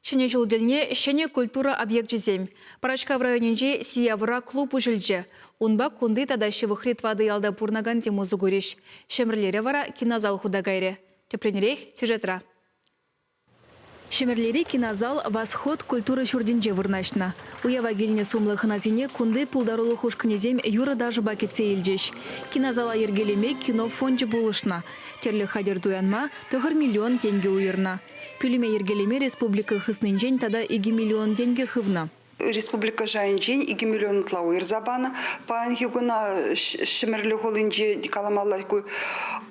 Шене жылдельне шене культура объект-жезем. Парачка в районенже Сиявра клуб ужыльже. Унба кунды тадащи выхрит воды ялда пурнаган тему загуриш. Шемрлере вара кинозал худагайре. Тепленерейх сюжетра. Шемерлери кинозал «Восход культуры шурдинже» вырнашна. Уява гильне сумлы ханазине кунды пулдарулы хушканезем юра даже бакетсе илжеш. Кинозала ергелеме кино фонде булышна. Терлі хадер дуянма тұғыр миллион тенге уйырна. Пүліме ергелеме республика хыснынжен тада 2 миллион тенге хывна. Республика жайынжен 2 миллион тлауыр забана. Паан хигуна шемерлі холынже каламалайку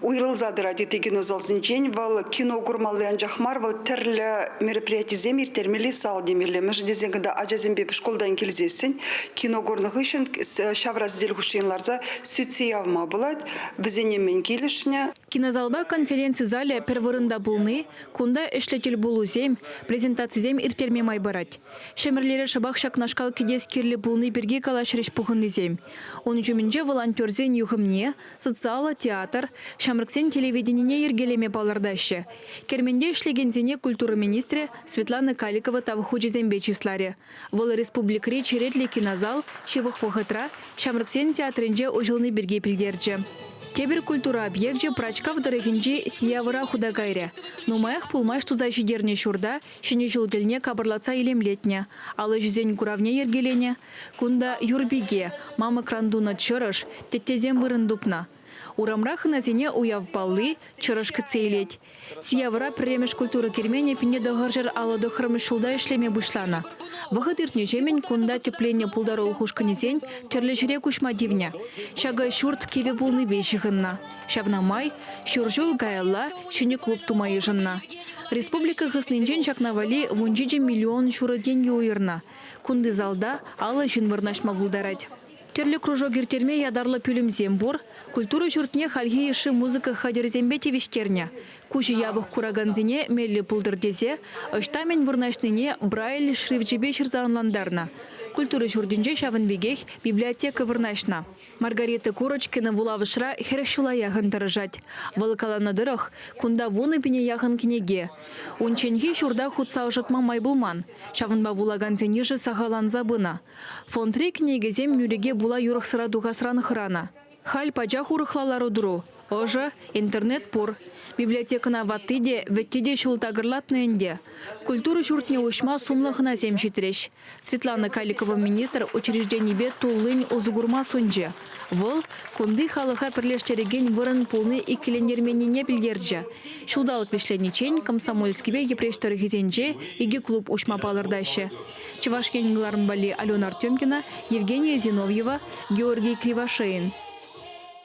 уйрылзадыра детеген озалзынжен. Вал кино гурмалыян жахмар, вал терлі мероприятий земир термели сал демерлі. Межі дезенгіда ажазембе школдан келзесін. Кино горных үшін шавраз дел хушенларза сүтсе явма болады. Бізенемен келішіне. Кинозалба конференция зале перворында булны, кунда эшлетел булузем, презентациязем иртерме майбарать. Шемерлері шабақ шакнашкал кедес кирлі булны берге калашреш пухыннызем. Он жүмінже волонтерзен юхымне, социала театр, шамрыксен телевиденине ергелеме балардашы. Керменде эшлегензене культура министре Светлана Каликова тавхуджизем бечисларе. Вол республикри черетлі кинозал, шевых вахытра, шамрыксен театрынже ожылны берге пилдерджі. Тебір культура объекте прачкав дорогинже Сиявра худагайре. Но маях пулмаш туза жидерне шурда, шене жылдельне кабырлаца илемлетне. Алы жүзен куравне ергелене. Кунда юрбиге, мама крандуна чырыш, теттезем вырындупна. Урамрах назине уяв баллы, чырыш кыцейлет. Сиявра премеш культура кермене пине догыржыр алы дохырмыш шулда ишлеме бушлана. Вахыт иртнежемен кунда тепление пулдарол хушканезен терлежіре кушма дивня. Шага шурт кеве булны бейшігінна. Шавна май, шуржул гаялла, шыне клуб тумайы жынна. Республика хыснынжен шакнавали 10 миллион шуры деньги уйырна. Кунды залда алы жын вырнашма булдарать. Терлі кружок иртерме ядарлы пүлімзем бұр, культура жұртне халги еші музыка хадерзембе тевиштерне. Кучы ябық кураганзине мелі пулдырдезе, ыштамен вырнашныне брайль шрифтжебе чырзаанландарна. Культура жұрдинже шавынбегех библиотека вырнашна. Маргарита Курочкина вулавышра херекшула яғын тарыжать. Валыкаланы дырық, кунда вуны пене яғын кенеге. Унченге шурда хутсал жытма майбулман. Шавынба вулаганзине жы сағаланза бына. Фонтри кенегезем нүреге була юрықсыра дуғасраны хырана. Халь пачах урықлалары дұру. Ожа интернет пор. Библиотекана ваттыде, веттеде шултагырлатны энде. Культура журтне ушма сумлахына земшитреш. Светлана Каликова министр учрежденибе туллынь озугурма сонже. Вол, кунды халыха пірлештереген вырын пулны иккелендерменіне білдерджі. Шулдалық бешленичен комсомольскибе епрештері хизенже иги клуб ушма палырдашы. Чевашкенгларын бали Алена Артемкина, Евгения Зиновьева, Георгий Кривошеин.